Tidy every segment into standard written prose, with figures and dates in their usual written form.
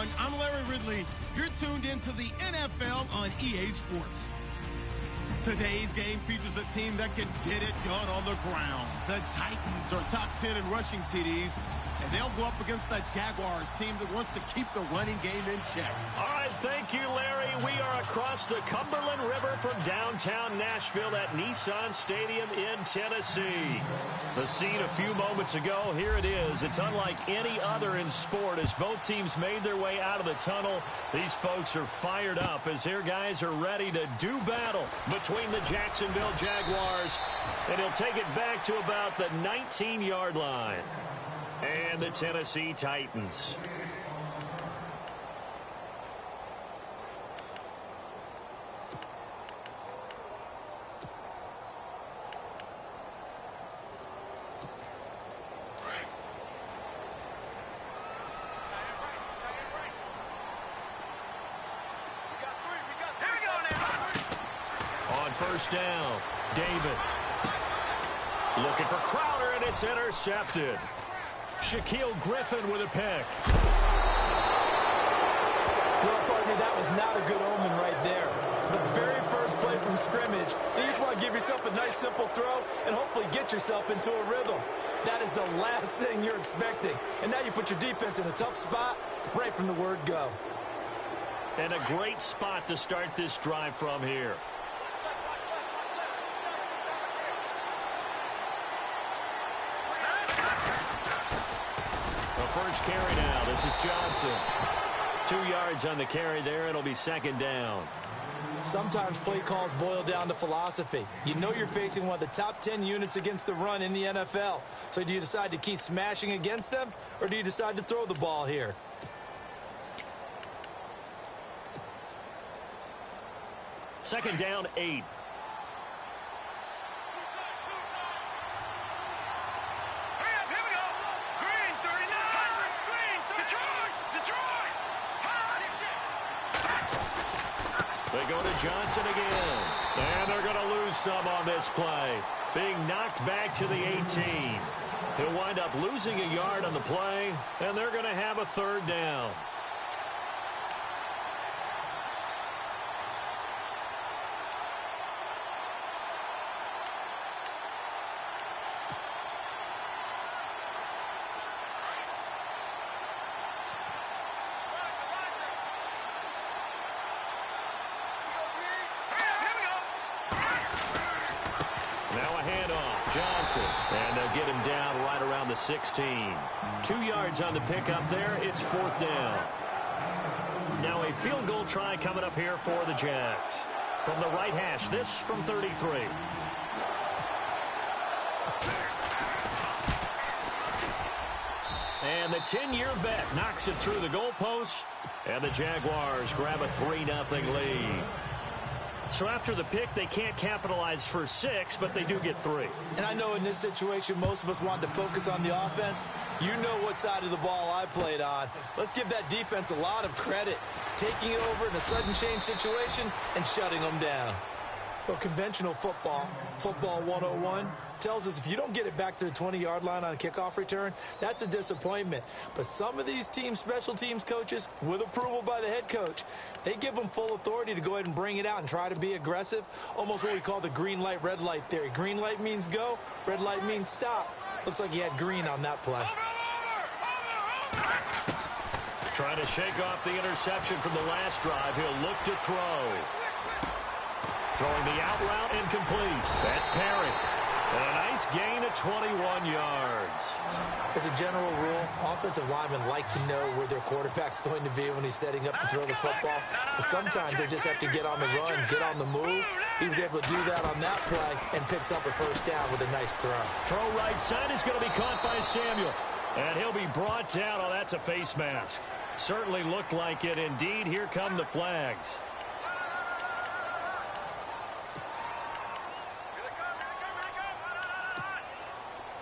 everyone. I'm Larry Ridley. You're tuned into the NFL on EA Sports. Today's game features a team that can get it done on the ground. The Titans are top 10 in rushing TDs, and they'll go up against the Jaguars team that wants to keep the running game in check. All right, thank you, Larry. We are across the Cumberland River from downtown Nashville at Nissan Stadium in Tennessee. The scene a few moments ago, here it is. It's unlike any other in sport as both teams made their way out of the tunnel. These folks are fired up as their guys are ready to do battle between the Jacksonville Jaguars. And he'll take it back to about the 19-yard line. And the Tennessee Titans. On first down, David. Looking for Crowder, and it's intercepted. Shaquille Griffin with a pick. Well, partner, that was not a good omen right there. The very first play from scrimmage, you just want to give yourself a nice, simple throw and hopefully get yourself into a rhythm. That is the last thing you're expecting. And now you put your defense in a tough spot right from the word go. And a great spot to start this drive from here. First carry now. This is Johnson. 2 yards on the carry there. It'll be second down. Sometimes play calls boil down to philosophy. You know you're facing one of the top 10 units against the run in the NFL. So do you decide to keep smashing against them, or do you decide to throw the ball here? Second down, 8. They go to Johnson again. And they're going to lose some on this play. Being knocked back to the 18. He'll wind up losing a yard on the play, and they're going to have a third down. Johnson, and they'll get him down right around the 16. 2 yards on the pickup there. It's fourth down. Now a field goal try coming up here for the Jags. From the right hash, this from 33. And the 10-year bet knocks it through the goalpost, and the Jaguars grab a 3-0 lead. So after the pick, they can't capitalize for 6, but they do get 3. And I know in this situation, most of us want to focus on the offense. You know what side of the ball I played on. Let's give that defense a lot of credit. Taking it over in a sudden change situation and shutting them down. Well, conventional football 101, tells us if you don't get it back to the 20-yard line on a kickoff return, that's a disappointment. But some of these special teams coaches, with approval by the head coach, they give them full authority to go ahead and bring it out and try to be aggressive. Almost what we call the green light, red light theory. Green light means go, red light means stop. Looks like he had green on that play. Trying to shake off the interception from the last drive. He'll look to throw. Throwing the out route incomplete. That's Perry. And a nice gain of 21 yards. As a general rule, offensive linemen like to know where their quarterback's going to be when he's setting up to throw the football. But sometimes they just have to get on the run, get on the move. He was able to do that on that play and picks up a first down with a nice throw. Throw right side is going to be caught by Samuel. And he'll be brought down. Oh, that's a face mask. Certainly looked like it. Indeed, here come the flags.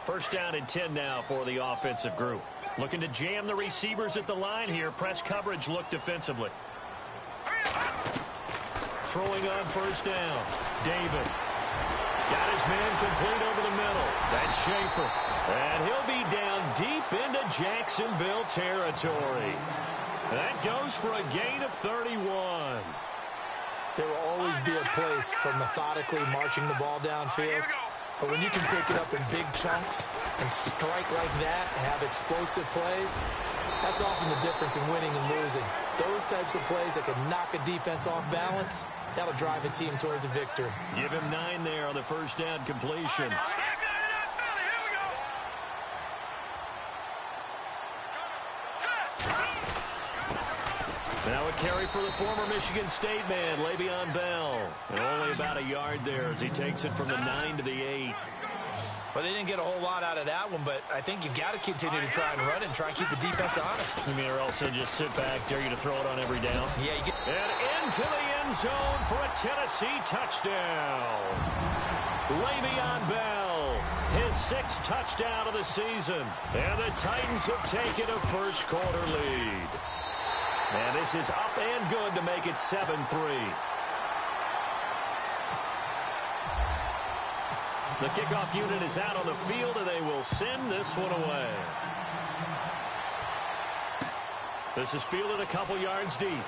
First down and 10 now for the offensive group. Looking to jam the receivers at the line here. Press coverage look defensively. Throwing on first down. David. Got his man complete over the middle. That's Schaefer. And he'll be down deep into Jacksonville territory. That goes for a gain of 31. There will always be a place for methodically marching the ball downfield. But when you can pick it up in big chunks and strike like that, have explosive plays, that's often the difference in winning and losing. Those types of plays that can knock a defense off balance, that'll drive a team towards a victory. Give him 9 there on the first down completion. Now a carry for the former Michigan State man, Le'Veon Bell. And only about a yard there as he takes it from the 9 to the 8. Well, they didn't get a whole lot out of that one, but I think you've got to continue to try and run and try and keep the defense honest. You mean, or else they just sit back, dare you to throw it on every down? Yeah, you get... And into the end zone for a Tennessee touchdown. Le'Veon Bell, his 6th touchdown of the season. And the Titans have taken a first-quarter lead. And this is up and good to make it 7-3. The kickoff unit is out on the field, and they will send this one away. This is fielded a couple yards deep.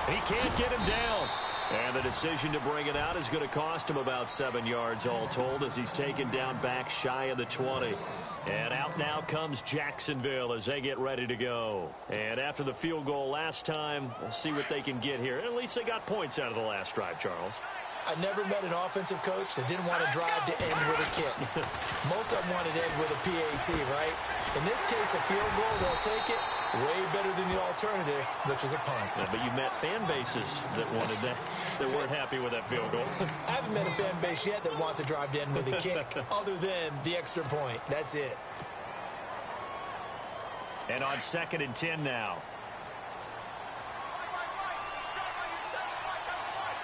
He can't get him down. And the decision to bring it out is going to cost him about 7 yards all told as he's taken down back shy of the 20. And out now comes Jacksonville as they get ready to go. And after the field goal last time, we'll see what they can get here. At least they got points out of the last drive, Charles. I never met an offensive coach that didn't want to drive to end with a kick. Most of them wanted to end with a PAT, right? In this case, a field goal, they'll take it. Way better than the alternative, which is a punt. Yeah, but you met fan bases that wanted that, that weren't happy with that field goal. I haven't met a fan base yet that wants to drive to end with a kick, other than the extra point. That's it. And on 2nd and 10 now.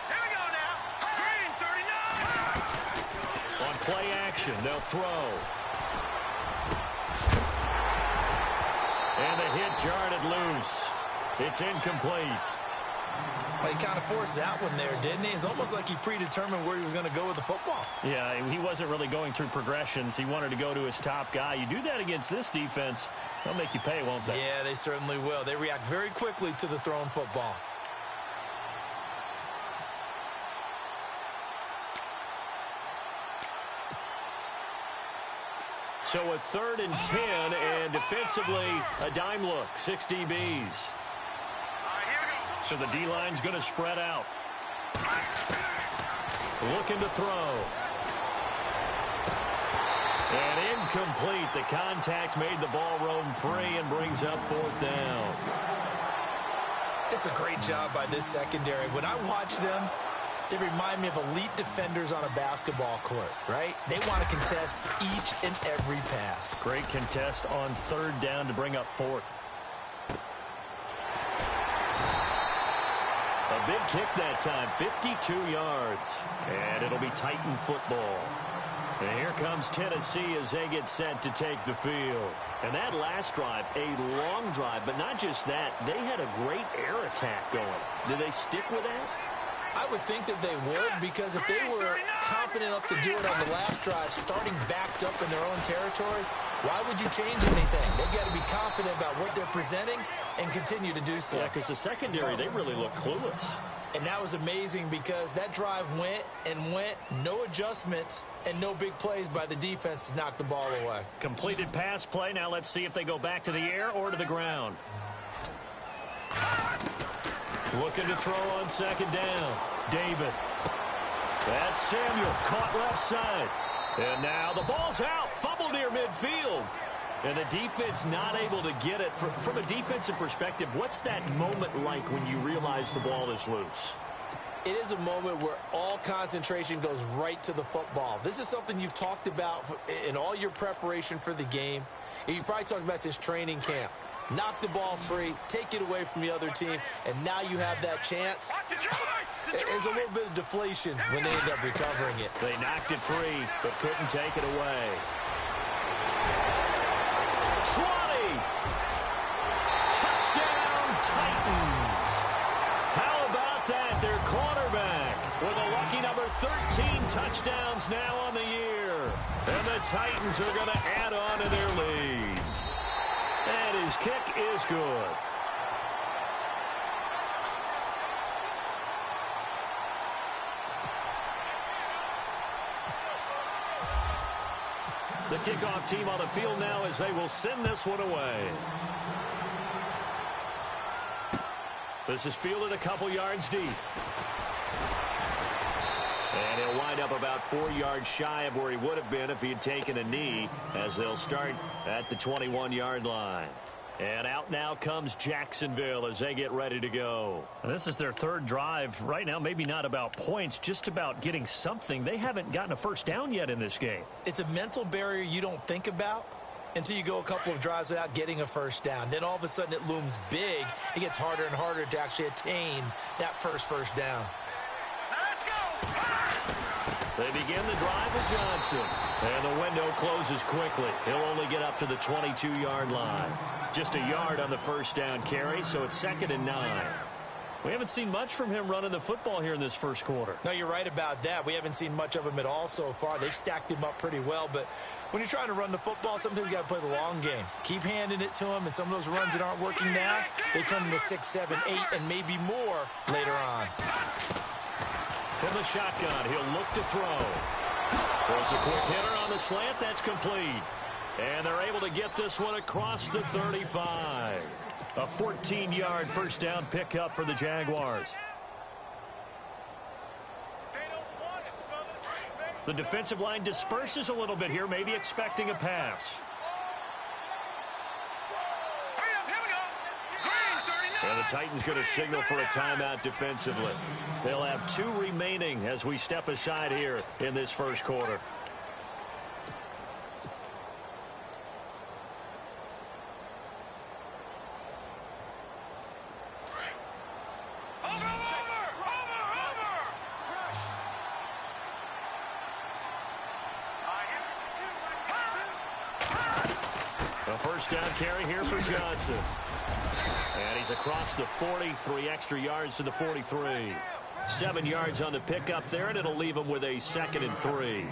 Here we go now. Green 39. On play action, they'll throw. And the hit jarred it loose. It's incomplete. Well, he kind of forced that one there, didn't he? It's almost like he predetermined where he was going to go with the football. Yeah, he wasn't really going through progressions. He wanted to go to his top guy. You do that against this defense, they'll make you pay, won't they? Yeah, they certainly will. They react very quickly to the thrown football. So a 3rd and 10, and defensively, a dime look, 6 DBs. So the D-line's going to spread out. Looking to throw. And incomplete. The contact made the ball roam free and brings up 4th down. It's a great job by this secondary. When I watch them, they remind me of elite defenders on a basketball court, right? They want to contest each and every pass. Great contest on 3rd down to bring up 4th. A big kick that time, 52 yards. And it'll be Titan football. And here comes Tennessee as they get set to take the field. And that last drive, a long drive, but not just that. They had a great air attack going. Did they stick with that? I would think that they would, because if they were confident enough to do it on the last drive, starting backed up in their own territory, why would you change anything? They've got to be confident about what they're presenting and continue to do so. Yeah, because the secondary, they really look clueless. And that was amazing because that drive went and went, no adjustments, and no big plays by the defense to knock the ball away. Completed pass play. Now let's see if they go back to the air or to the ground. Looking to throw on 2nd down. David. That's Samuel. Caught left side. And now the ball's out. Fumble near midfield. And the defense not able to get it. From a defensive perspective, what's that moment like when you realize the ball is loose? It is a moment where all concentration goes right to the football. This is something you've talked about in all your preparation for the game. You've probably talked about since training camp. Knock the ball free, take it away from the other team, and now you have that chance. There's a little bit of deflation when they end up recovering it. They knocked it free, but couldn't take it away. 20! Touchdown, Titans! How about that? Their quarterback with a lucky number 13 touchdowns now on the year. And the Titans are going to add on to their lead. And his kick is good. The kickoff team on the field now as they will send this one away. This is fielded a couple yards deep. And he'll wind up about 4 yards shy of where he would have been if he had taken a knee, as they'll start at the 21-yard line. And out now comes Jacksonville as they get ready to go. And this is their third drive. Right now, maybe not about points, just about getting something. They haven't gotten a first down yet in this game. It's a mental barrier you don't think about until you go a couple of drives without getting a first down. Then all of a sudden it looms big. It gets harder and harder to actually attain that first down. They begin the drive with Johnson. And the window closes quickly. He'll only get up to the 22-yard line. Just a yard on the first down carry, so it's 2nd and 9. We haven't seen much from him running the football here in this first quarter. No, you're right about that. We haven't seen much of him at all so far. They've stacked him up pretty well, but when you're trying to run the football, sometimes you got to play the long game. Keep handing it to him, and some of those runs that aren't working now, they turn into 6, 7, 8, and maybe more later on. From the shotgun, he'll look to throw. Throws a quick hitter on the slant. That's complete. And they're able to get this one across the 35. A 14-yard first down pickup for the Jaguars. The defensive line disperses a little bit here, maybe expecting a pass. And the Titans going to signal for a timeout defensively. They'll have 2 remaining as we step aside here in this first quarter. A first down carry here for Johnson. And he's across the 43 extra yards to the 43. 7 yards on the pickup there, and it'll leave him with a 2nd and 3.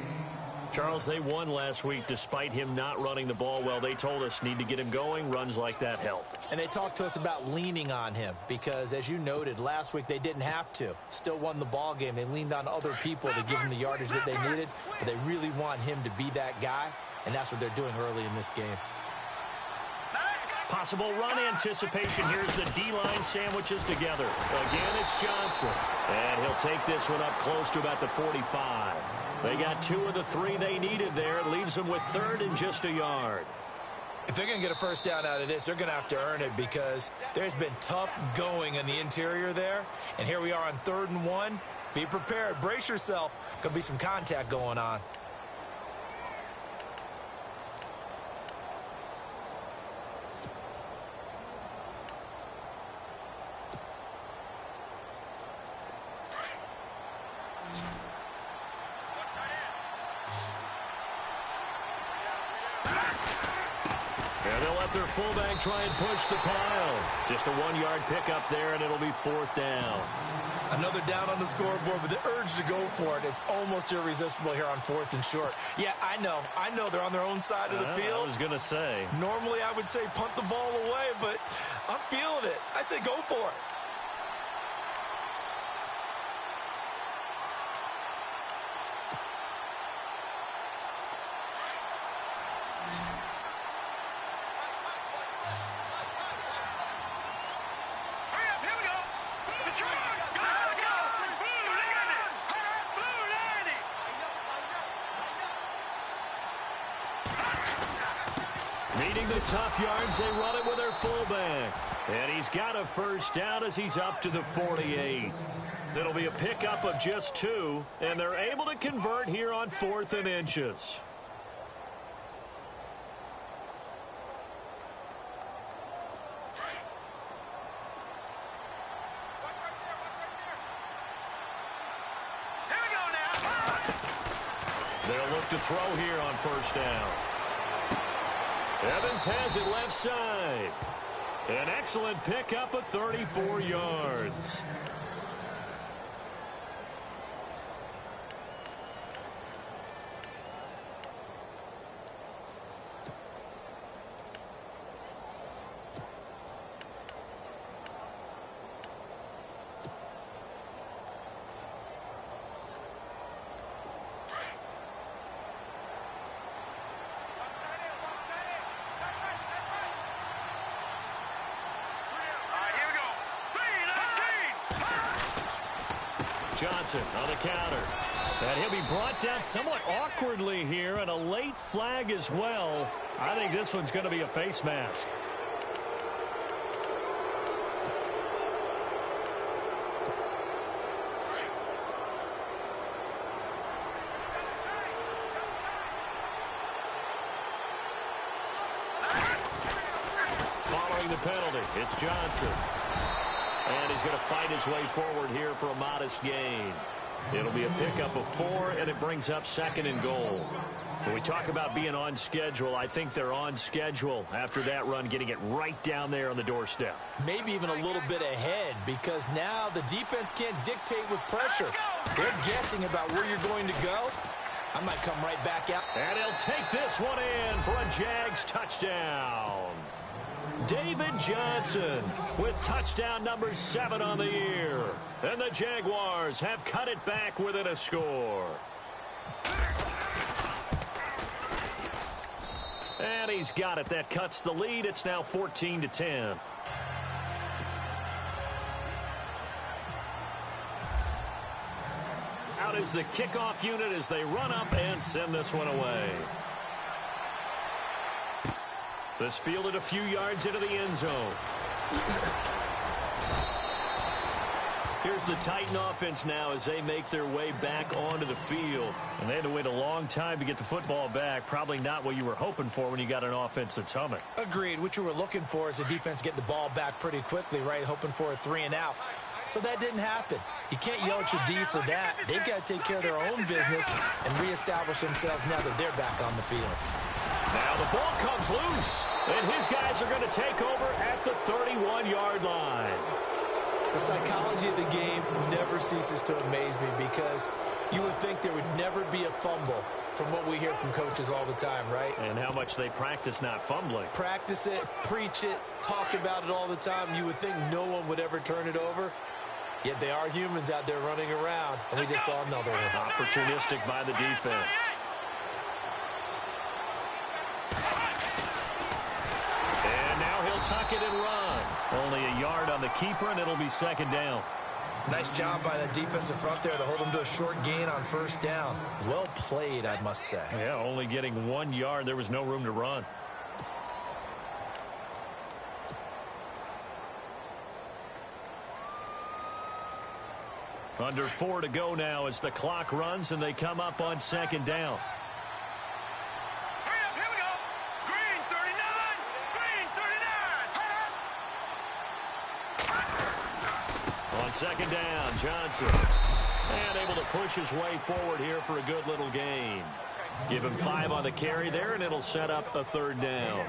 Charles, they won last week despite him not running the ball well. They told us need to get him going. Runs like that help. And they talked to us about leaning on him because, as you noted, last week they didn't have to. Still won the ball game. They leaned on other people to give him the yardage that they needed, but they really want him to be that guy, and that's what they're doing early in this game. Possible run anticipation. Here's the D-line sandwiches together. Again, it's Johnson. And he'll take this one up close to about the 45. They got 2 of the 3 they needed there. It leaves them with 3rd and just a yard. If they're going to get a first down out of this, they're going to have to earn it because there's been tough going in the interior there. And here we are on 3rd and 1. Be prepared. Brace yourself. Going to be some contact going on. Their fullback try and push the pile. Just a 1-yard pickup there, and it'll be 4th down. Another down on the scoreboard, but the urge to go for it is almost irresistible here on 4th and short. Yeah, I know they're on their own side of the field. I was going to say. Normally I would say punt the ball away, but I'm feeling it. I say go for it. Needing the tough yards, they run it with their fullback. And he's got a first down as he's up to the 48. It'll be a pickup of just 2, and they're able to convert here on 4th and inches. They'll look to throw here on first down. Evans has it left side. An excellent pickup of 34 yards. Johnson on the counter. And he'll be brought down somewhat awkwardly here, and a late flag as well. I think this one's going to be a face mask. Following the penalty, it's Johnson. And he's going to fight his way forward here for a modest gain. It'll be a pickup of 4, and it brings up 2nd and goal. When we talk about being on schedule, I think they're on schedule after that run, getting it right down there on the doorstep. Maybe even a little bit ahead, because now the defense can't dictate with pressure. They're guessing about where you're going to go. I might come right back out. And he'll take this one in for a Jags touchdown. David Johnson with touchdown number 7 on the year. And the Jaguars have cut it back within a score. And he's got it. That cuts the lead. It's now 14-10. Out is the kickoff unit as they run up and send this one away. This fielded a few yards into the end zone. Here's the Titan offense now as they make their way back onto the field. And they had to wait a long time to get the football back. Probably not what you were hoping for when you got an offense that's humming. Agreed. What you were looking for is the defense getting the ball back pretty quickly, right? Hoping for a 3 and out. So that didn't happen. You can't yell at your D for that. They've got to take care of their own business and reestablish themselves now that they're back on the field. Now the ball comes loose, and his guys are going to take over at the 31-yard line. The psychology of the game never ceases to amaze me, because you would think there would never be a fumble from what we hear from coaches all the time, right? And how much they practice not fumbling. Practice it, preach it, talk about it all the time. You would think no one would ever turn it over. Yet they are humans out there running around, and we just saw another one. Opportunistic by the defense. And now he'll tuck it and run. Only a yard on the keeper, and it'll be 2nd down. Nice job by the defensive front there to hold him to a short gain on 1st down. Well played, I must say. Yeah, only getting 1 yard. There was no room to run. Under 4 to go now as the clock runs, and they come up on 2nd down. Hurry up, here we go. Green 39. Green 39. On 2nd down, Johnson. And able to push his way forward here for a good little gain. Give him 5 on the carry there, and it'll set up a 3rd down.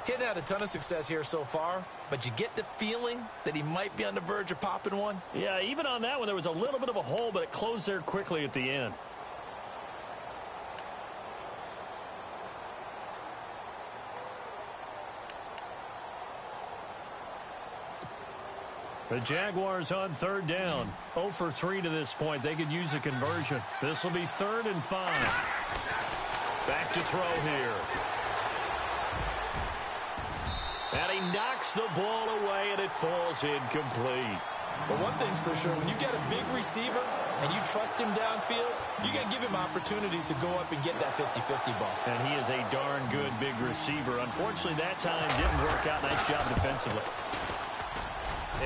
Hitting had a ton of success here so far, but you get the feeling that he might be on the verge of popping one. Yeah, even on that one, there was a little bit of a hole, but it closed there quickly at the end. The Jaguars on 3rd down. 0 for 3 to this point. They could use a conversion. This will be 3rd and 5. Back to throw here. And he knocks the ball away, and it falls incomplete. But one thing's for sure, when you get a big receiver and you trust him downfield, you got to give him opportunities to go up and get that 50-50 ball. And he is a darn good big receiver. Unfortunately, that time didn't work out. Nice job defensively.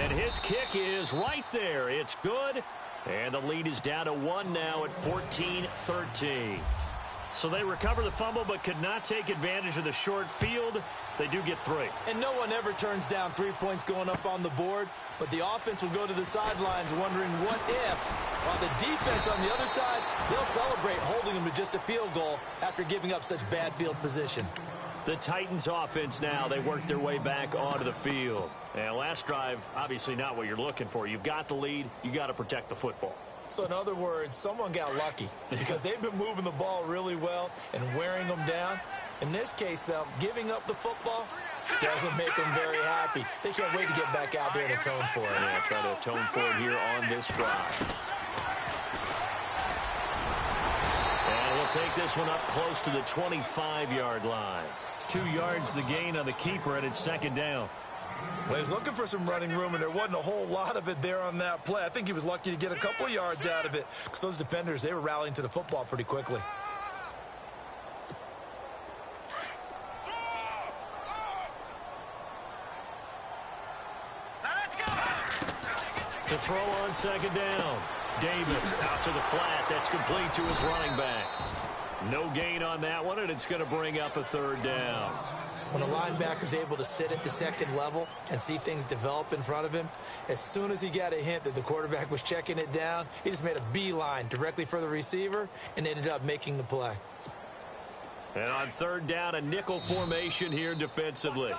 And his kick is right there. It's good. And the lead is down to 1 now at 14-13. So they recover the fumble but could not take advantage of the short field. They do get 3. And no one ever turns down 3 points going up on the board, but the offense will go to the sidelines wondering what if, while the defense on the other side, they'll celebrate holding them to just a field goal after giving up such bad field position. The Titans offense now, they work their way back onto the field. And last drive, obviously not what you're looking for. You've got the lead. You got to protect the football. So in other words, someone got lucky because they've been moving the ball really well and wearing them down. In this case, though, giving up the football doesn't make them very happy. They can't wait to get back out there and atone for it. Yeah, try to atone for it here on this drive. And we'll take this one up close to the 25-yard line. 2 yards the gain on the keeper, and it's 2nd down. Well, he was looking for some running room, and there wasn't a whole lot of it there on that play. I think he was lucky to get a couple yards out of it because those defenders, they were rallying to the football pretty quickly. To throw on second down. Davis out to the flat. That's complete to his running back. No gain on that one, and it's going to bring up a third down. When a linebacker's able to sit at the second level and see things develop in front of him, as soon as he got a hint that the quarterback was checking it down, he just made a beeline directly for the receiver and ended up making the play. And on third down, a nickel formation here defensively.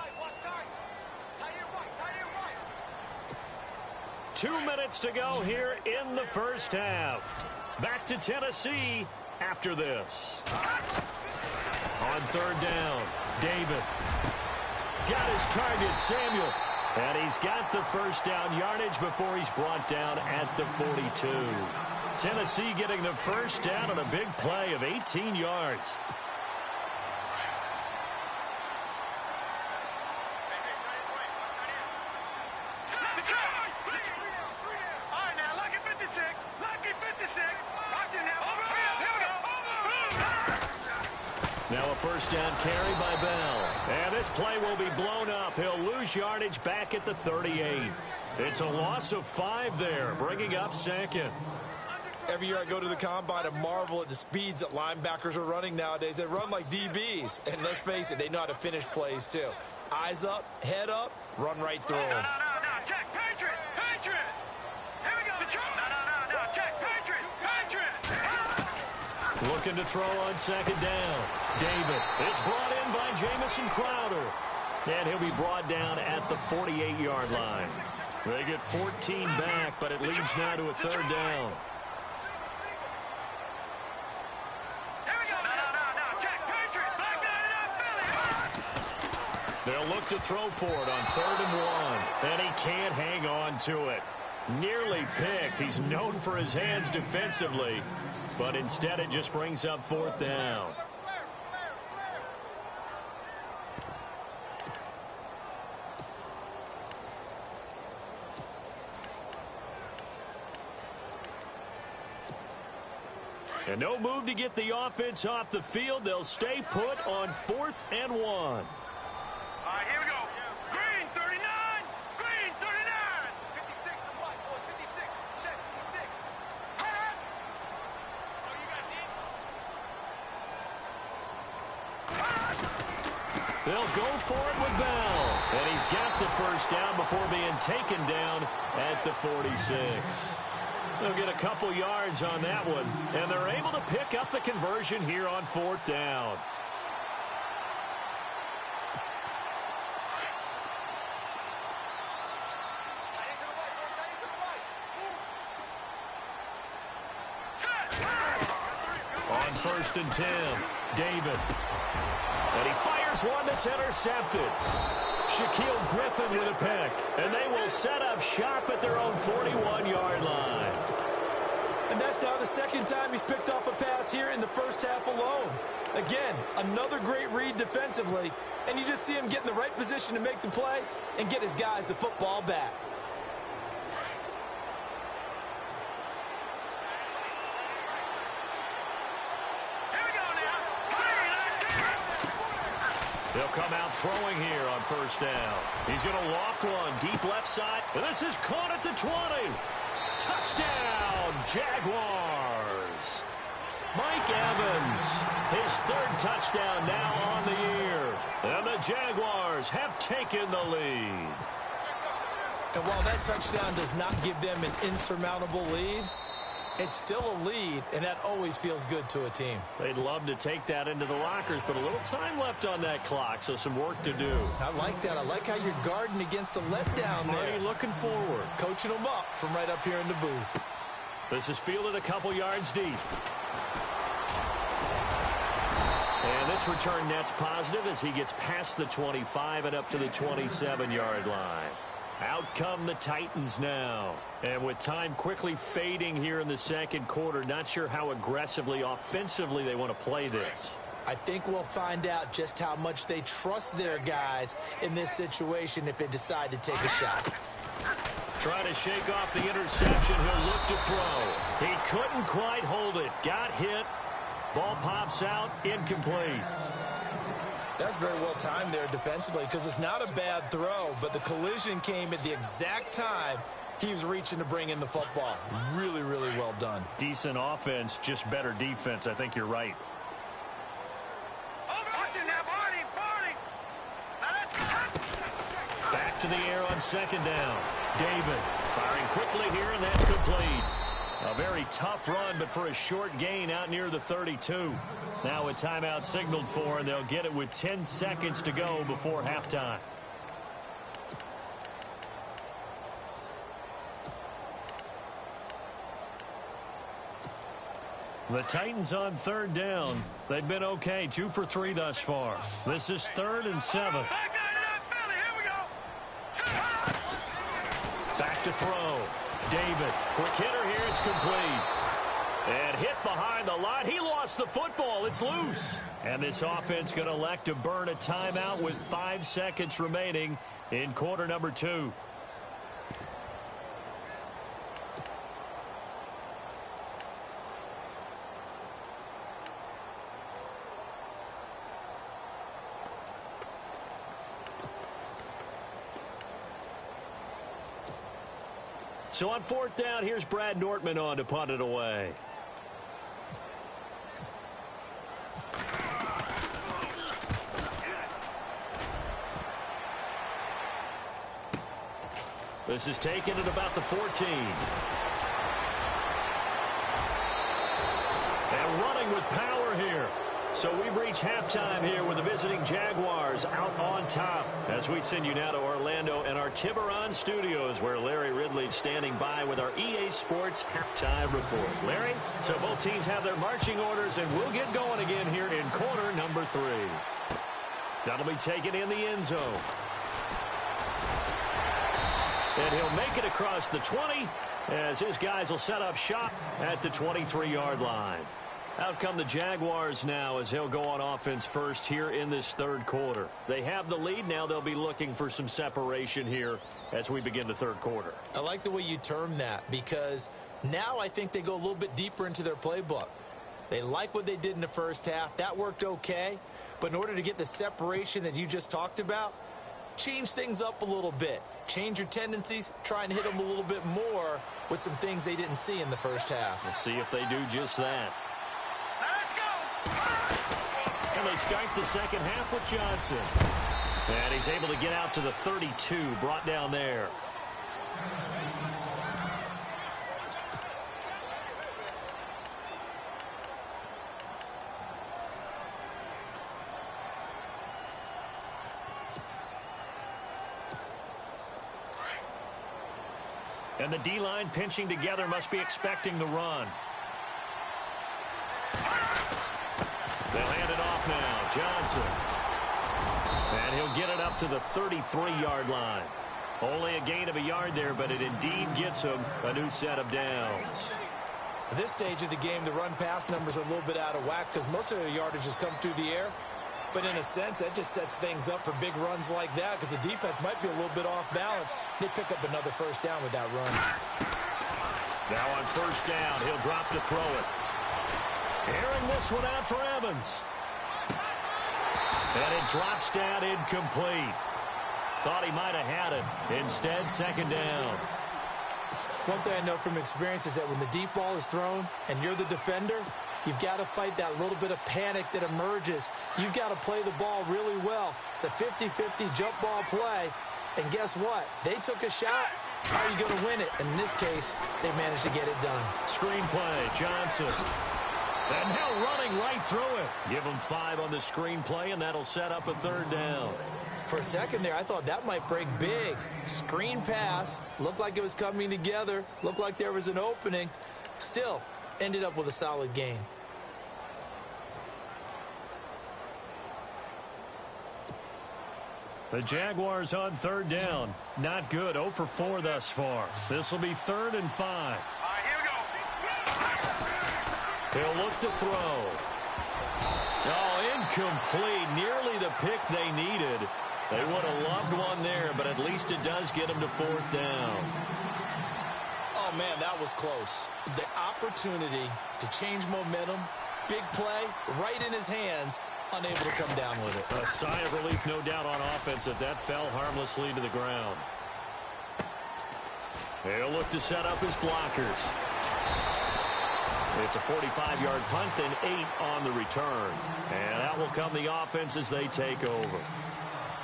2 minutes to go here in the first half. Back to Tennessee after this. On third down, David got his target, Samuel. And he's got the first down yardage before he's brought down at the 42. Tennessee getting the first down on a big play of 18 yards. Now a first down carry by Bell. And this play will be blown up. He'll lose yardage back at the 38. It's a loss of 5 there, bringing up second. Every year I go to the combine and marvel at the speeds that linebackers are running nowadays. They run like DBs. And let's face it, they know how to finish plays too. Eyes up, head up, run right through them. No, check, Patriot! Here we go! No, check, Patriot! Looking to throw on second down. David is brought in by Jamison Crowder. And he'll be brought down at the 48-yard line. They get 14 back, but it leads now to a third down. They'll look to throw for it on 3rd and 1. And he can't hang on to it. Nearly picked. He's known for his hands defensively. But instead it just brings up 4th down. And no move to get the offense off the field. They'll stay put on 4th and 1. All right, here we go. Green, 39. Green, 39. 56, the white boys, 56. Check, 56. Oh, you got deep? They'll go for it with Bell. And he's got the first down before being taken down at the 46. They'll get a couple yards on that one. And they're able to pick up the conversion here on 4th down. On 1st and 10, David. And he fires one that's intercepted. Shaquille Griffin with a pick. And they will set up shop at their own 41-yard line. And that's now the second time he's picked off a pass here in the first half alone. Again, another great read defensively. And you just see him get in the right position to make the play and get his guys the football back. They'll come out throwing here on 1st down. He's going to loft one deep left side. And this is caught at the 20. Touchdown, Jaguars. Mike Evans, his 3rd touchdown now on the year. And the Jaguars have taken the lead. And while that touchdown does not give them an insurmountable lead, it's still a lead, and that always feels good to a team. They'd love to take that into the lockers, but a little time left on that clock, so some work to do. I like that. I like how you're guarding against a letdown there. Marty looking forward. Coaching them up from right up here in the booth. This is fielded a couple yards deep. And this return net's positive as he gets past the 25 and up to the 27-yard line. Out come the Titans now. And with time quickly fading here in the second quarter, not sure how aggressively, offensively they want to play this. I think we'll find out just how much they trust their guys in this situation if they decide to take a shot. Trying to shake off the interception. He'll look to throw. He couldn't quite hold it. Got hit. Ball pops out. Incomplete. That's very well timed there defensively because it's not a bad throw, but the collision came at the exact time he was reaching to bring in the football. Really, really well done. Decent offense, just better defense. I think you're right. Back to the air on second down. David firing quickly here, and that's complete. A very tough run, but for a short gain out near the 32. Now a timeout signaled for, and they'll get it with 10 seconds to go before halftime. The Titans on third down. They've been okay, 2 for 3 thus far. This is 3rd and 7. Back to throw. David, quick hitter here, it's complete. And hit behind the line. He lost the football. It's loose. And this offense going to elect to burn a timeout with 5 seconds remaining in quarter number 2. So on 4th down, here's Brad Nortman on to punt it away. This is taken at about the 14. And running with power here. So we've reached halftime here with the visiting Jaguars out on top. As we send you now to Orlando and our Tiburon studios, where Larry Ridley's standing by with our EA Sports halftime report. Larry, so both teams have their marching orders, and we'll get going again here in quarter number 3. That'll be taken in the end zone. And he'll make it across the 20 as his guys will set up shop at the 23-yard line. Out come the Jaguars now as he'll go on offense first here in this 3rd quarter. They have the lead. Now they'll be looking for some separation here as we begin the 3rd quarter. I like the way you term that because now I think they go a little bit deeper into their playbook. They like what they did in the first half. That worked okay. But in order to get the separation that you just talked about, change things up a little bit. Change your tendencies. Try and hit them a little bit more with some things they didn't see in the first half. We'll see if they do just that. And they start the second half with Johnson. And he's able to get out to the 32, brought down there. And the D-line pinching together, must be expecting the run. They'll hand it off now. Johnson. And he'll get it up to the 33-yard line. Only a gain of a yard there, but it indeed gets him a new set of downs. At this stage of the game, the run-pass numbers are a little bit out of whack because most of the yardage has come through the air. But in a sense, that just sets things up for big runs like that because the defense might be a little bit off balance. They pick up another first down with that run. Now on first down, he'll drop to throw it. Airing this one out for Evans. And it drops down incomplete. Thought he might have had it. Instead, second down. One thing I know from experience is that when the deep ball is thrown and you're the defender, you've got to fight that little bit of panic that emerges. You've got to play the ball really well. It's a 50-50 jump ball play. And guess what? They took a shot. How are you going to win it? And in this case, they managed to get it done. Screenplay, Johnson. And now running right through it. Give him 5 on the screenplay, and that'll set up a third down. For a second there, I thought that might break big. Screen pass. Looked like it was coming together. Looked like there was an opening. Still, ended up with a solid gain. The Jaguars on third down. Not good. 0 for 4 thus far. This will be 3rd and 5. He'll look to throw. Oh, Incomplete. Nearly the pick they needed. They would have loved one there, but at least it does get them to fourth down. Oh, man, that was close. The opportunity to change momentum, big play, right in his hands, unable to come down with it. A sigh of relief, no doubt, on offense that fell harmlessly to the ground. They'll look to set up his blockers. It's a 45-yard punt, then 8 on the return. And out will come the offense as they take over.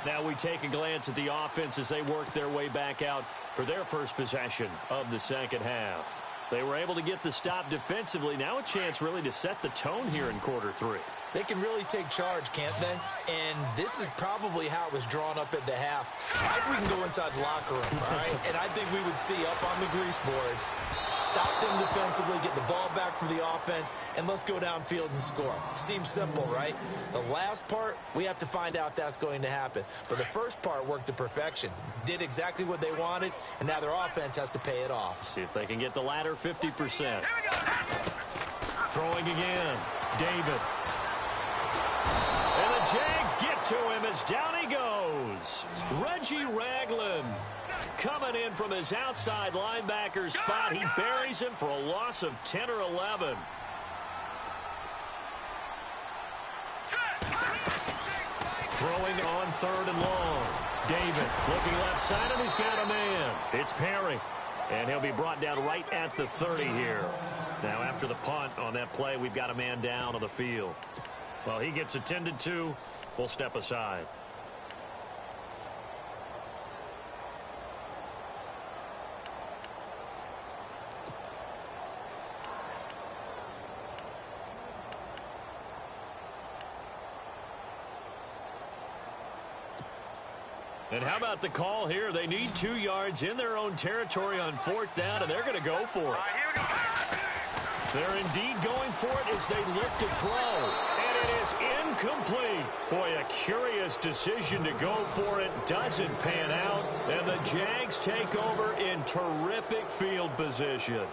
Now we take a glance at the offense as they work their way back out for their first possession of the second half. They were able to get the stop defensively. Now a chance really to set the tone here in quarter 3. They can really take charge, can't they? And this is probably how it was drawn up at the half. I think we can go inside the locker room, all right? And I think we would see up on the grease boards, stop them defensively, get the ball back for the offense, and let's go downfield and score. Seems simple, right? The last part, we have to find out that's going to happen. But the first part worked to perfection. Did exactly what they wanted, and now their offense has to pay it off. See if they can get the latter 50%. Throwing again. David. And the Jags get to him as down he goes. Reggie Ragland coming in from his outside linebacker spot. He buries him for a loss of 10 or 11. Throwing on 3rd and long. David looking left side, and he's got a man. It's Perry. And he'll be brought down right at the 30 here. Now after the punt on that play, we've got a man down on the field. Well, he gets attended to. We'll step aside. And how about the call here? They need 2 yards in their own territory on 4th down, and they're going to go for it. They're indeed going for it as they look to throw. And it is incomplete. Boy, a curious decision to go for it. Doesn't pan out. And the Jags take over in terrific field position.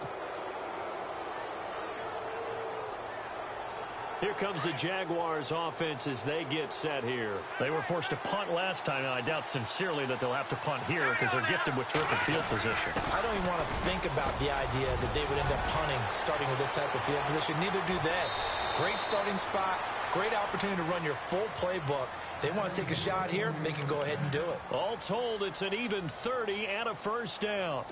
Here comes the Jaguars offense as they get set here. They were forced to punt last time, and I doubt sincerely that they'll have to punt here because they're gifted with terrific field position. I don't even want to think about the idea that they would end up punting starting with this type of field position. Neither do they. Great starting spot, great opportunity to run your full playbook. They want to take a shot here, they can go ahead and do it. All told, it's an even 30 and a first down.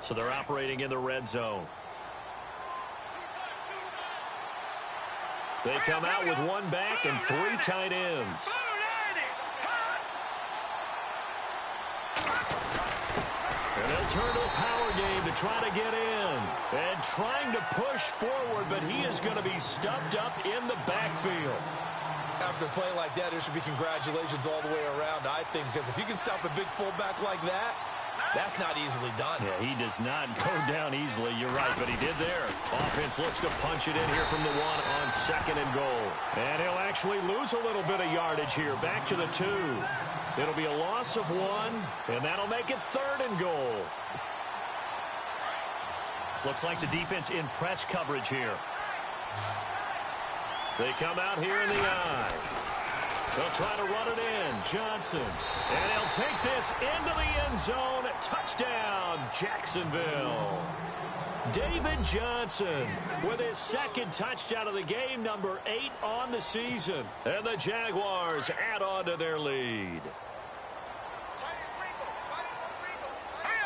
So they're operating in the red zone. They come out with 1 back and 3 tight ends. And they'll turn to a power game to try to get in. And trying to push forward, but he is going to be stuffed up in the backfield. After a play like that, there should be congratulations all the way around, I think, because if you can stop a big fullback like that, that's not easily done. Yeah, he does not go down easily. You're right, but he did there. Offense looks to punch it in here from the 1 on 2nd and goal. And he'll actually lose a little bit of yardage here. Back to the 2. It'll be a loss of 1, and that'll make it 3rd and goal. Looks like the defense in press coverage here. They come out here in the eye. They'll try to run it in. Johnson. And he'll take this into the end zone. Touchdown, Jacksonville. David Johnson with his 2nd touchdown of the game, number 8 on the season. And the Jaguars add on to their lead.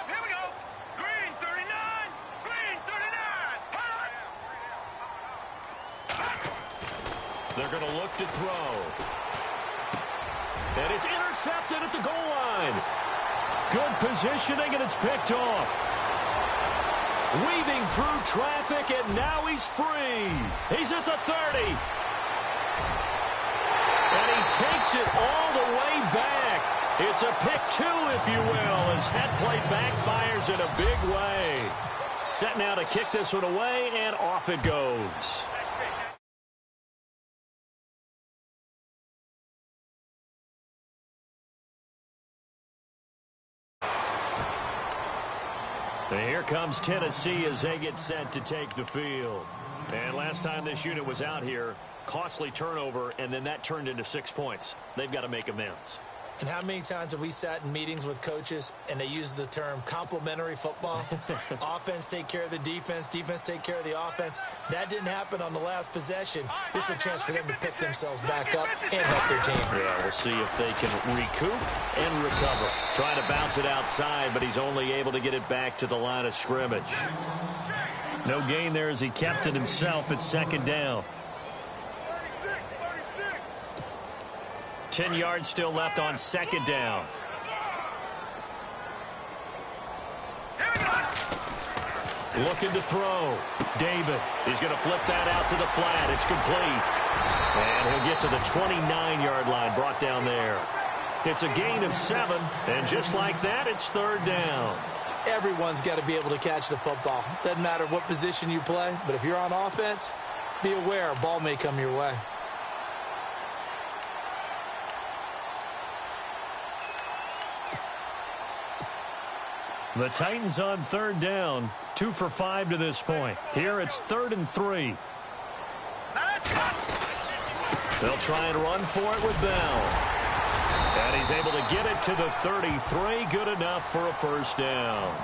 Here we go. Green 39. Green 39. They're going to look to throw. And it's intercepted at the goal line. Good positioning, and it's picked off. Weaving through traffic, and now he's free. He's at the 30. And he takes it all the way back. It's a pick 2, if you will, as head plate backfires in a big way. Set now to kick this one away, and off it goes. And here comes Tennessee as they get set to take the field. And last time this unit was out here, costly turnover, and then that turned into 6 points. They've got to make amends. And how many times have we sat in meetings with coaches and they use the term complementary football? Offense take care of the defense, defense take care of the offense. That didn't happen on the last possession. This is a chance for them to pick themselves back up and help their team. Yeah, we'll see if they can recoup and recover. Trying to bounce it outside, but he's only able to get it back to the line of scrimmage. No gain there as he kept it himself at second down. 10 yards still left on second down. Looking to throw. David, he's going to flip that out to the flat. It's complete. And he'll get to the 29-yard line, brought down there. It's a gain of 7, and just like that, it's third down. Everyone's got to be able to catch the football. Doesn't matter what position you play, but if you're on offense, be aware a ball may come your way. The Titans on third down, 2 for 5 to this point. Here it's 3rd and 3. They'll try and run for it with Bell. And he's able to get it to the 33. Good enough for a first down.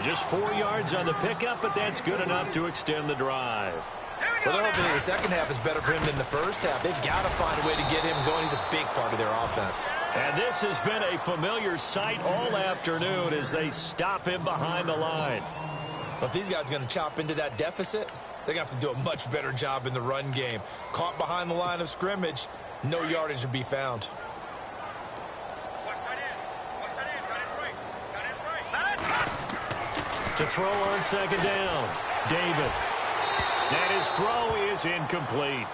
Just 4 yards on the pickup, but that's good enough to extend the drive. Well, they're hoping the second half is better for him than the first half. They've got to find a way to get him going. He's a big part of their offense. And this has been a familiar sight all afternoon as they stop him behind the line. But if these guys are going to chop into that deficit, they're going to have to do a much better job in the run game. Caught behind the line of scrimmage, no yardage to be found. To throw on second down, David. And his throw is incomplete.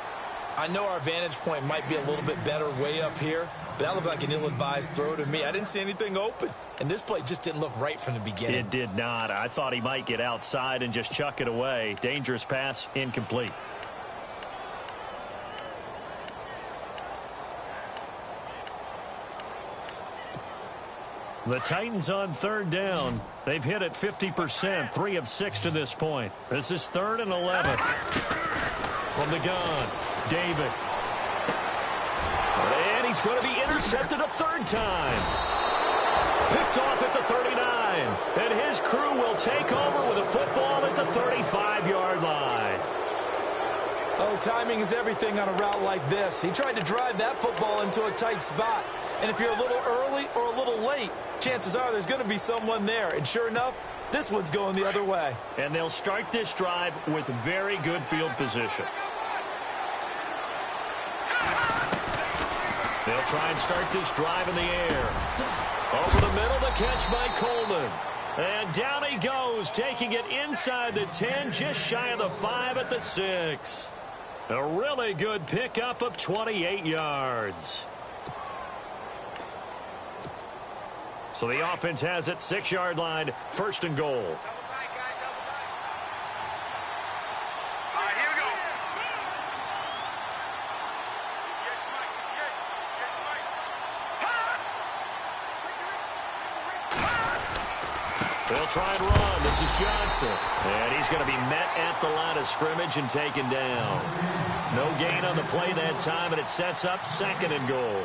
I know our vantage point might be a little bit better way up here, but that looked like an ill-advised throw to me. I didn't see anything open, and this play just didn't look right from the beginning. It did not. I thought he might get outside and just chuck it away. Dangerous pass, incomplete. The Titans on third down. They've hit it 50%, 3 of 6 to this point. This is 3rd and 11. From the gun, David. And he's going to be intercepted a third time. Picked off at the 39. And his crew will take over with a football at the 35-yard line. Oh, timing is everything on a route like this. He tried to drive that football into a tight spot. And if you're a little early or a little late, chances are there's going to be someone there. And sure enough, this one's going the other way. And they'll start this drive with very good field position. They'll try and start this drive in the air. Over the middle, the catch by Coleman. And down he goes, taking it inside the 10, just shy of the 5 at the 6. A really good pickup of 28 yards. So the offense has it, 6-yard line, 1st and goal. Here we go. They'll try and run. This is Johnson. And he's going to be met at the line of scrimmage and taken down. No gain on the play that time, and it sets up 2nd and goal.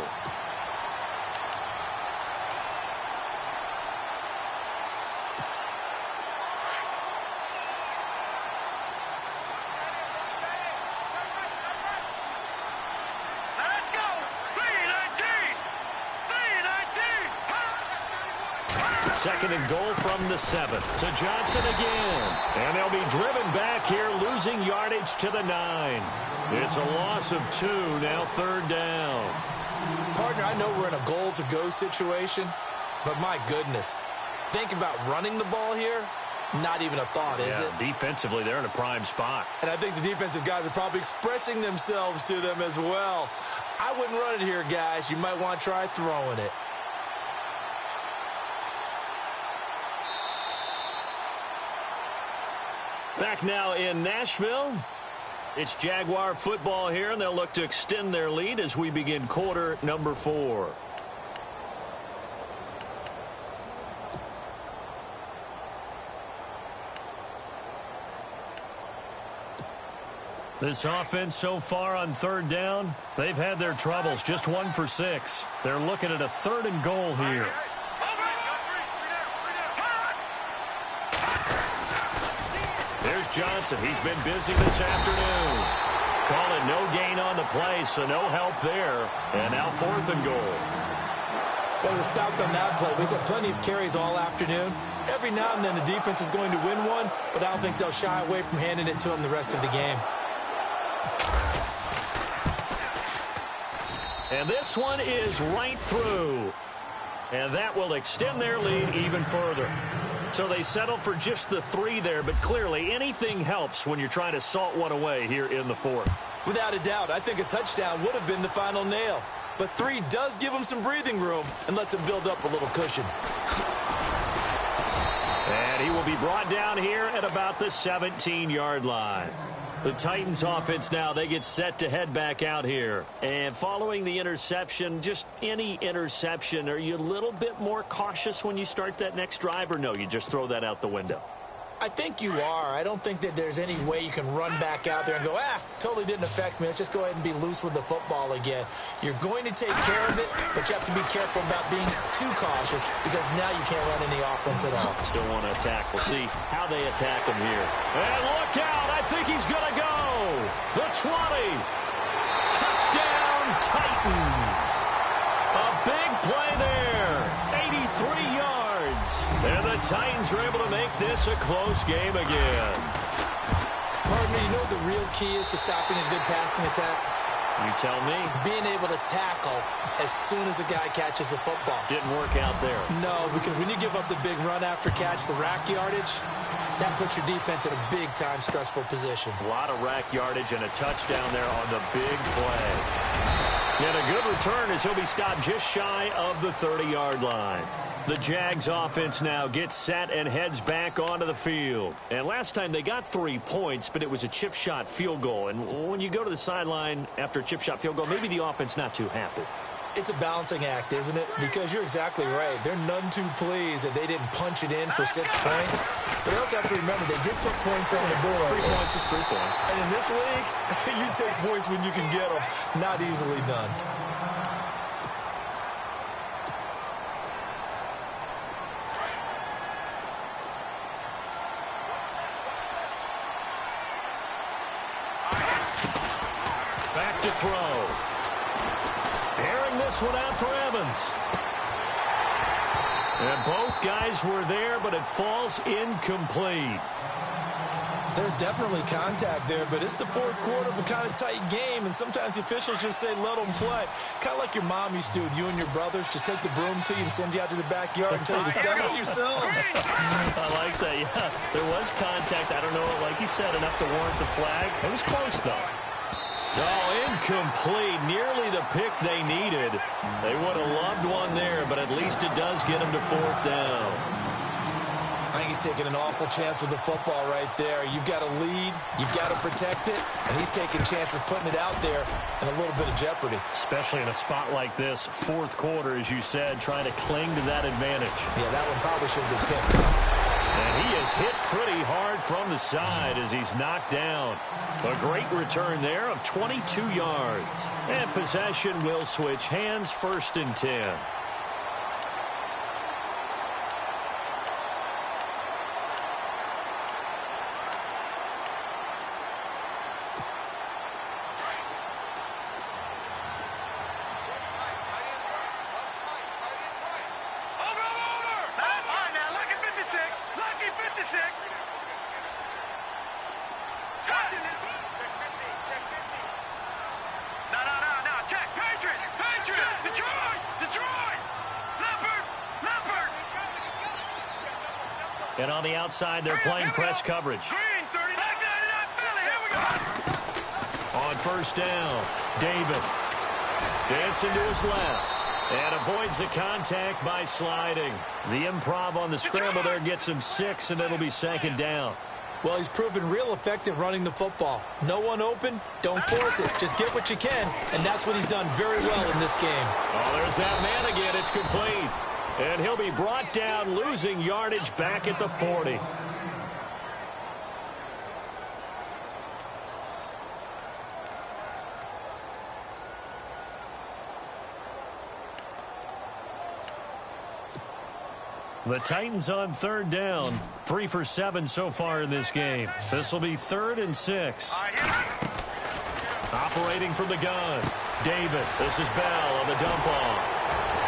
Let's go. 2nd and goal from the 7. To Johnson again. And they'll be driven back here, losing yardage to the 9. It's a loss of 2, now 3rd down. Partner, I know we're in a goal-to-go situation, but my goodness, think about running the ball here. Not even a thought, is it? Defensively, they're in a prime spot. And I think the defensive guys are probably expressing themselves to them as well. I wouldn't run it here, guys. You might want to try throwing it. Back now in Nashville. It's Jaguar football here, and they'll look to extend their lead as we begin quarter number 4. This offense so far on third down, they've had their troubles. Just 1 for 6. They're looking at a 3rd and goal here. There's Johnson. He's been busy this afternoon. Call it no gain on the play, so no help there. And now 4th and goal. Well, it was stopped on that play. He's had plenty of carries all afternoon. Every now and then the defense is going to win one, but I don't think they'll shy away from handing it to him the rest of the game. And this one is right through. And that will extend their lead even further. So they settle for just the 3 there, but clearly anything helps when you're trying to salt one away here in the 4th. Without a doubt, I think a touchdown would have been the final nail. But 3 does give him some breathing room and lets him build up a little cushion. And he will be brought down here at about the 17-yard line. The Titans offense now, they get set to head back out here. And following the interception, just any interception, are you a little bit more cautious when you start that next drive, or no, you just throw that out the window? I think you are. I don't think that there's any way you can run back out there and go, totally didn't affect me. Let's just go ahead and be loose with the football again. You're going to take care of it, but you have to be careful about being too cautious because now you can't run any offense at all. Still want to attack. We'll see how they attack him here. And look out. I think he's going to go. The 20. Touchdown, Titans. A big play there. 83 yards. And the Titans are able to make this a close game again. Pardon me, you know what the real key is to stopping a good passing attack? You tell me. Being able to tackle as soon as a guy catches the football. Didn't work out there. No, because when you give up the big run after catch, the rack yardage, that puts your defense in a big-time stressful position. A lot of rack yardage and a touchdown there on the big play. And a good return as he'll be stopped just shy of the 30-yard line. The Jags offense now gets set and heads back onto the field. And last time they got 3 points, but it was a chip shot field goal. And when you go to the sideline after a chip shot field goal, maybe the offense not too happy. It's a balancing act, isn't it? Because you're exactly right. They're none too pleased that they didn't punch it in for 6 points. But you also have to remember they did put points on the board. 3 points is 3 points. And in this league, you take points when you can get them. Not easily done. Back to throw. Airing this one out for Evans. And both guys were there, but it falls incomplete. There's definitely contact there, but it's the 4th quarter of a kind of tight game, and sometimes the officials just say, let them play. Kind of like your mom used to, you and your brothers, just take the broom to you and send you out to the backyard and tell you to settle it yourselves. I like that, yeah. There was contact. I don't know, like you said, enough to warrant the flag. It was close, though. Oh, incomplete. Nearly the pick they needed. They would have loved one there, but at least it does get them to 4th down. I think he's taking an awful chance with the football right there. You've got to lead, you've got to protect it, and he's taking chances putting it out there in a little bit of jeopardy. Especially in a spot like this, 4th quarter, as you said, trying to cling to that advantage. Yeah, that one probably should have been picked up. And he is hit pretty hard from the side as he's knocked down. A great return there of 22 yards. And possession will switch hands, 1st and 10. And on the outside, they're playing press coverage. On 1st down, David dancing to his left and avoids the contact by sliding. The improv on the scramble there gets him 6, and it'll be 2nd down. Well, he's proven real effective running the football. No one open, don't force it. Just get what you can, and that's what he's done very well in this game. Oh, there's that man again. It's complete. And he'll be brought down, losing yardage back at the 40. The Titans on third down. 3 for 7 so far in this game. This will be 3rd and 6. Operating from the gun. David, this is Bell on the dump off.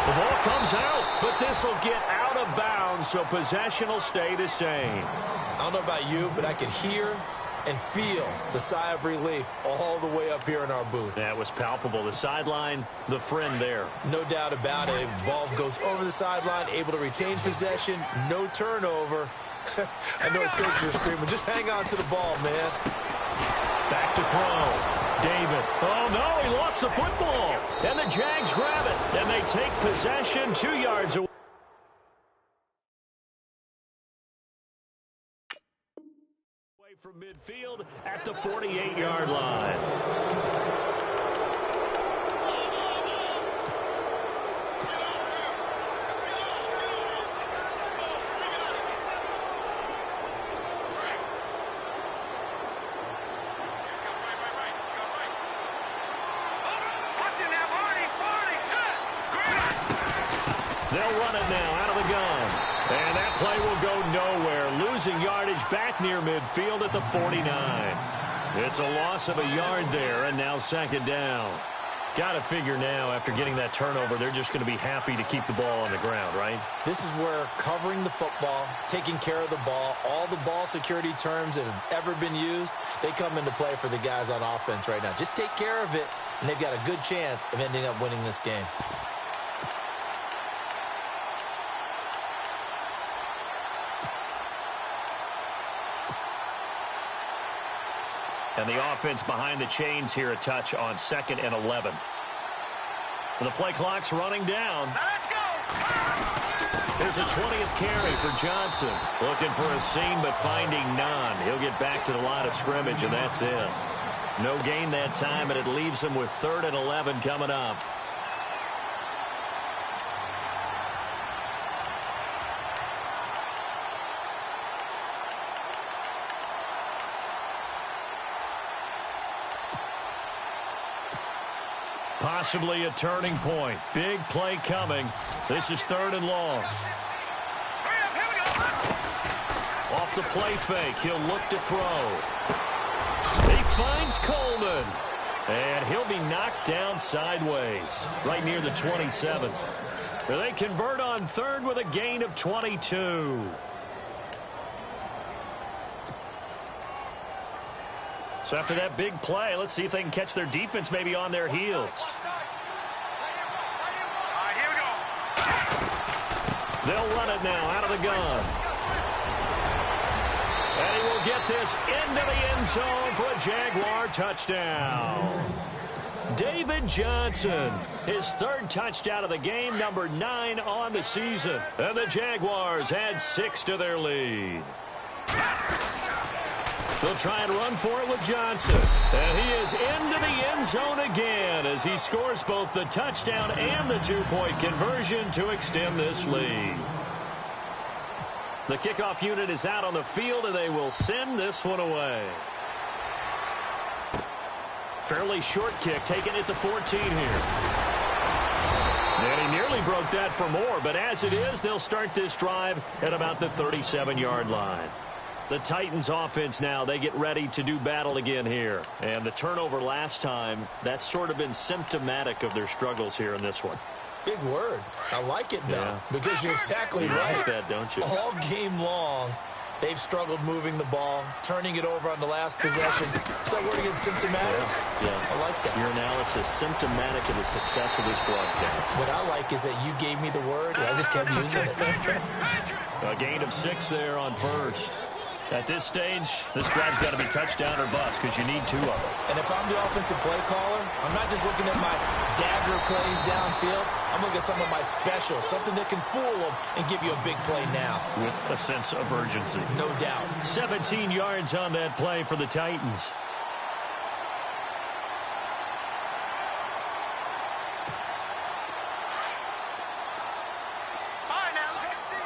The ball comes out, but this will get out of bounds, so possession will stay the same. I don't know about you, but I can hear and feel the sigh of relief all the way up here in our booth. That was palpable. The sideline, the friend there. No doubt about it. Ball goes over the sideline, able to retain possession, no turnover. I know his coaches are screaming, just hang on to the ball, man. Back to throw. David. Oh, no, he lost the football. And the Jags grab it, and they take possession 2 yards away. From midfield at the 48-yard line. They'll run it now out of the gun. And that play will go nowhere. Losing yardage back near midfield at the 49. It's a loss of a yard there, and now 2nd down. Got to figure now, after getting that turnover, they're just going to be happy to keep the ball on the ground, right? This is where covering the football, taking care of the ball, all the ball security terms that have ever been used, they come into play for the guys on offense right now. Just take care of it, and they've got a good chance of ending up winning this game. And the offense behind the chains here a touch on 2nd and 11. The play clock's running down. Let's go! There's a 20th carry for Johnson. Looking for a seam, but finding none. He'll get back to the line of scrimmage, and that's it. No gain that time, and it leaves him with 3rd and 11 coming up. Possibly a turning point. Big play coming. This is 3rd and long. Off the play fake. He'll look to throw. He finds Coleman. And he'll be knocked down sideways. Right near the 27. They convert on 3rd with a gain of 22. So after that big play, let's see if they can catch their defense maybe on their heels. Here we go. They'll run it now out of the gun. And he will get this into the end zone for a Jaguar touchdown. David Johnson, his 3rd touchdown of the game, number 9 on the season. And the Jaguars add 6 to their lead. They'll try and run for it with Johnson. And he is into the end zone again as he scores both the touchdown and the 2-point conversion to extend this lead. The kickoff unit is out on the field, and they will send this one away. Fairly short kick taken at the 14 here. And he nearly broke that for more, but as it is, they'll start this drive at about the 37-yard line. The Titans offense now, they get ready to do battle again here. And the turnover last time, that's sort of been symptomatic of their struggles here in this one. Big word. I like it, though, because you're exactly right. Like that, don't you? All game long, they've struggled moving the ball, turning it over on the last possession. Is that word again, symptomatic? Yeah. I like that. Your analysis, symptomatic of the success of this broadcast. What I like is that you gave me the word, and I just kept using it. A gain of 6 there on 1st. At this stage, this drive's got to be touchdown or bust because you need 2 of them. And if I'm the offensive play caller, I'm not just looking at my dagger plays downfield. I'm looking at some of my specials, something that can fool them and give you a big play now. With a sense of urgency. No doubt. 17 yards on that play for the Titans.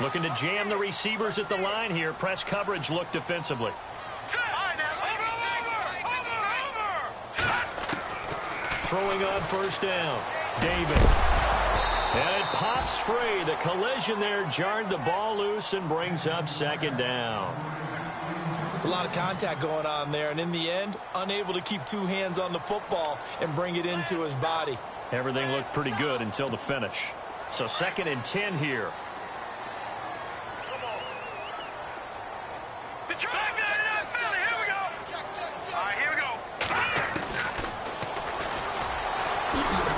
Looking to jam the receivers at the line here. Press coverage look defensively. Throwing on 1st down. David. And it pops free. The collision there jarred the ball loose and brings up second down. It's a lot of contact going on there, and in the end, unable to keep two hands on the football and bring it into his body. Everything looked pretty good until the finish. So 2nd and 10 here.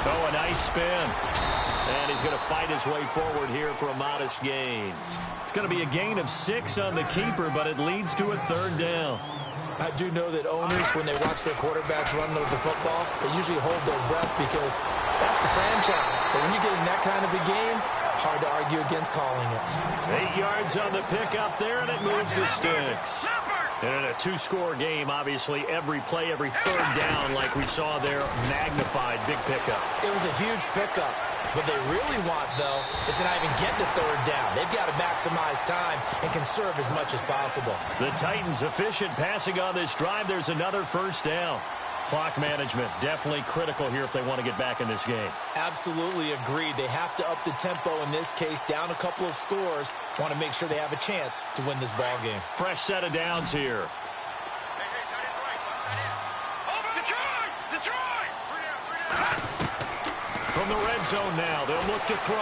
Oh, a nice spin. And he's going to fight his way forward here for a modest gain. It's going to be a gain of 6 on the keeper, but it leads to a 3rd down. I do know that owners, when they watch their quarterbacks run with the football, they usually hold their breath because that's the franchise. But when you're getting that kind of a game, hard to argue against calling it. 8 yards on the pickup there, and it moves the sticks. And in a 2-score game, obviously, every play, every 3rd down, like we saw there, magnified, big pickup. It was a huge pickup. What they really want, though, is to not even get to 3rd down. They've got to maximize time and conserve as much as possible. The Titans efficient passing on this drive. There's another 1st down. Clock management definitely critical here if they want to get back in this game. Absolutely agreed. They have to up the tempo in this case, down a couple of scores. Want to make sure they have a chance to win this ball game. Fresh set of downs here. From the red zone now, they'll look to throw.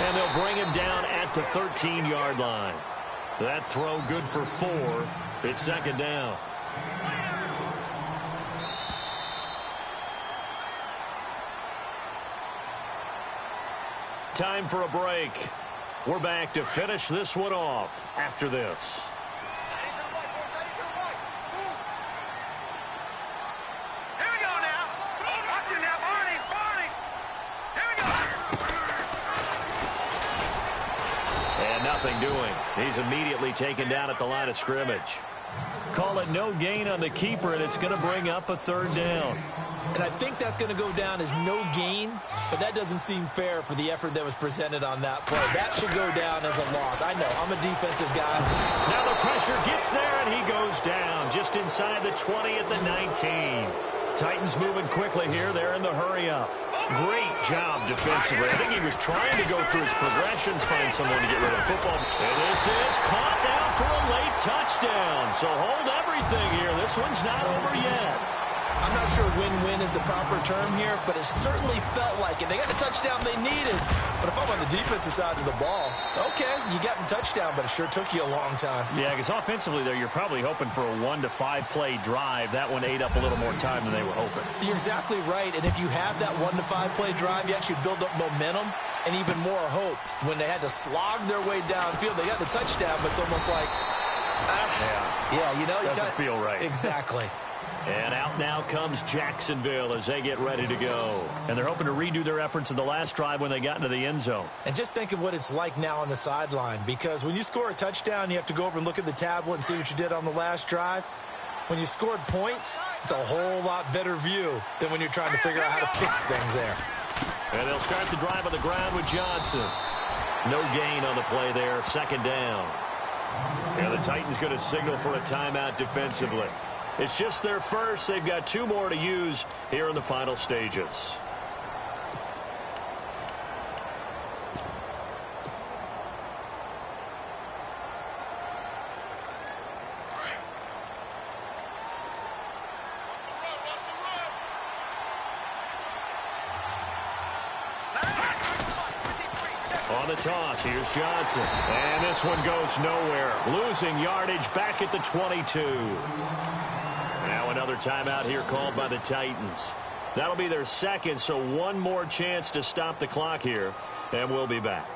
And they'll bring him down at the 13-yard line. That throw good for 4. It's 2nd down. Time for a break. We're back to finish this one off after this. Nothing doing. He's immediately taken down at the line of scrimmage. Call it no gain on the keeper, and it's going to bring up a 3rd down. And I think that's going to go down as no gain, but that doesn't seem fair for the effort that was presented on that play. That should go down as a loss. I know, I'm a defensive guy. Now the pressure gets there, and he goes down just inside the 20 at the 19. Titans moving quickly here. They're in the hurry-up. Great job defensively. I think he was trying to go through his progressions, find someone to get rid of the football. And this is caught now for a late touchdown. So hold everything here. This one's not over yet. I'm not sure win-win is the proper term here, but it certainly felt like it. They got the touchdown they needed. But if I'm on the defensive side of the ball, okay, you got the touchdown, but it sure took you a long time. Yeah, because offensively, though, you're probably hoping for a 1 to 5 play drive. That one ate up a little more time than they were hoping. You're exactly right. And if you have that 1 to 5 play drive, you actually build up momentum and even more hope. When they had to slog their way downfield, they got the touchdown, but it's almost like, you know, doesn't feel right. Exactly. And out now comes Jacksonville as they get ready to go. And they're hoping to redo their efforts in the last drive when they got into the end zone. And just think of what it's like now on the sideline, because when you score a touchdown, you have to go over and look at the tablet and see what you did on the last drive. When you scored points, it's a whole lot better view than when you're trying to figure out how to fix things there. And they'll start the drive on the ground with Johnson. No gain on the play there, 2nd down. And the Titans going to signal for a timeout defensively. It's just their first. They've got 2 more to use here in the final stages. On the toss, here's Johnson. And this one goes nowhere. Losing yardage back at the 22. Now another timeout here called by the Titans. That'll be their 2nd, so 1 more chance to stop the clock here, and we'll be back.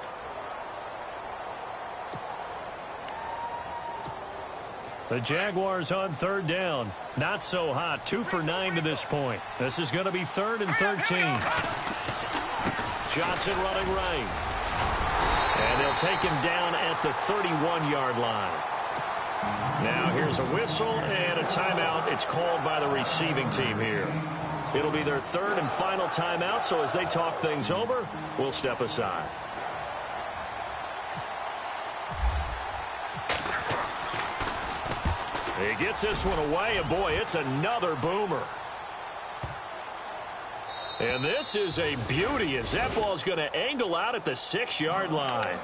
The Jaguars on 3rd down. Not so hot. 2 for 9 to this point. This is going to be 3rd and 13. Johnson running right. And they'll take him down at the 31-yard line. Now here's a whistle and a timeout. It's called by the receiving team here. It'll be their 3rd and final timeout, so as they talk things over, we'll step aside. He gets this one away, and boy, it's another boomer. And this is a beauty as that ball's going to angle out at the 6-yard line.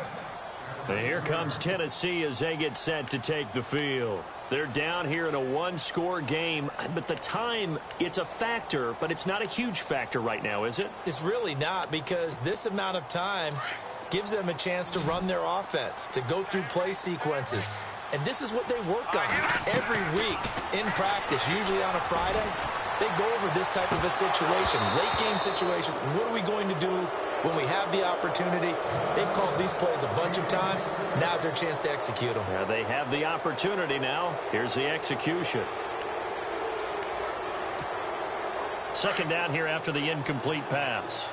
And here comes Tennessee as they get set to take the field. They're down here in a one-score game, but the time, it's a factor, but it's not a huge factor right now, is it? It's really not, because this amount of time gives them a chance to run their offense, to go through play sequences. And this is what they work on every week in practice, usually on a Friday. They go over this type of a situation, late game situation. What are we going to do when we have the opportunity? They've called these plays a bunch of times. Now's their chance to execute them. Yeah, they have the opportunity now. Here's the execution. Second down here after the incomplete pass.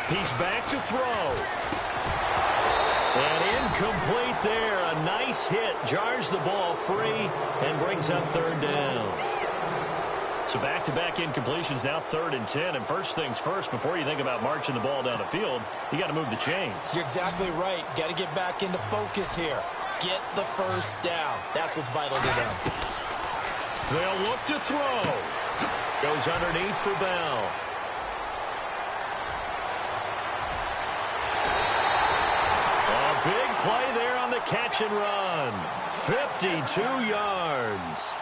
He's back to throw. And incomplete there. A nice hit. Jars the ball free and brings up third down. So back-to-back incompletions, now 3rd and 10. And first things first, before you think about marching the ball down the field, you got to move the chains. You're exactly right. Got to get back into focus here. Get the first down. That's what's vital to them. They'll look to throw. Goes underneath for Bell. Big play there on the catch and run. 52 yards.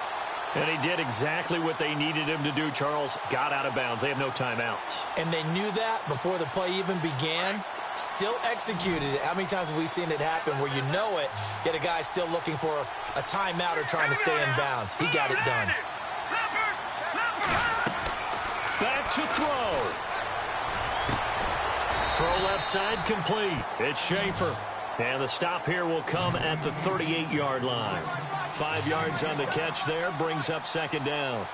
And he did exactly what they needed him to do, Charles. Got out of bounds. They have no timeouts. And they knew that before the play even began. Still executed it. How many times have we seen it happen where you know it, yet a guy still looking for a timeout or trying to stay in bounds? He got it done. Back to throw. Throw left side complete. It's Schaefer. And the stop here will come at the 38-yard line. 5 yards on the catch there, brings up second down.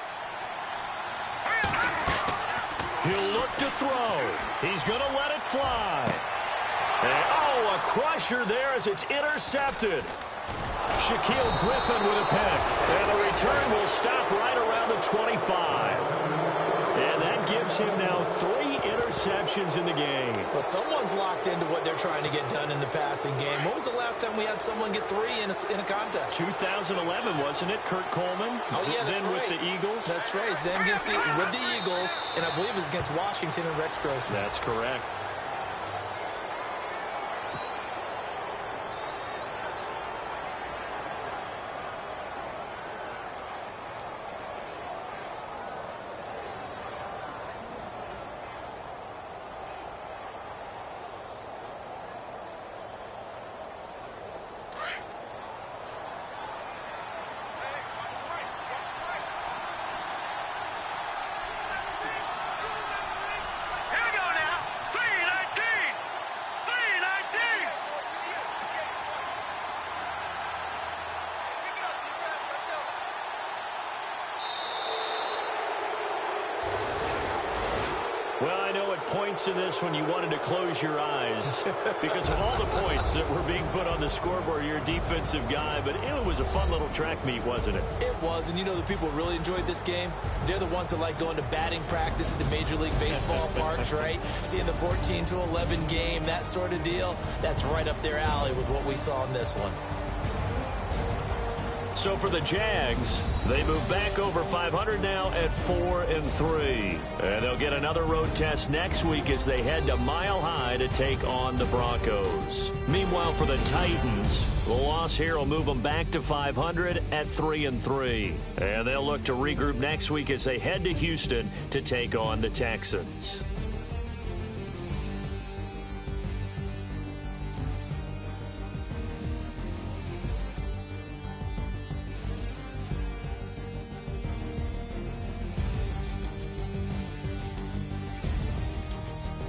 He'll look to throw. He's going to let it fly. And, oh, a crusher there as it's intercepted. Shaquille Griffin with a pick. And the return will stop right around the 25. And that gives him now 3 interceptions in the game. Well, someone's locked into what they're trying to get done in the passing game. When was the last time we had someone get 3 in a contest? 2011, wasn't it? Kurt Coleman? Oh, yeah, that's then right. With the Eagles? That's right. Then with the Eagles, and I believe it was against Washington and Rex Grossman. That's correct. Well, I know at points in this when you wanted to close your eyes because of all the points that were being put on the scoreboard. You're a defensive guy, but it was a fun little track meet, wasn't it? It was, and you know the people who really enjoyed this game? They're the ones that like going to batting practice at the Major League Baseball parks, right? Seeing the 14-11 game, that sort of deal. That's right up their alley with what we saw in this one. So for the Jags, they move back over 500 now at 4-3. And they'll get another road test next week as they head to Mile High to take on the Broncos. Meanwhile, for the Titans, the loss here will move them back to 500 at 3-3. And they'll look to regroup next week as they head to Houston to take on the Texans.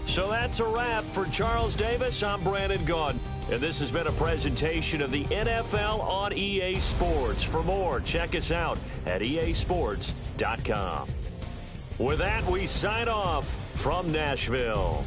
So that's a wrap. For Charles Davis, I'm Brandon Gaudin. And this has been a presentation of the NFL on EA Sports. For more, check us out at easports.com. With that, we sign off from Nashville.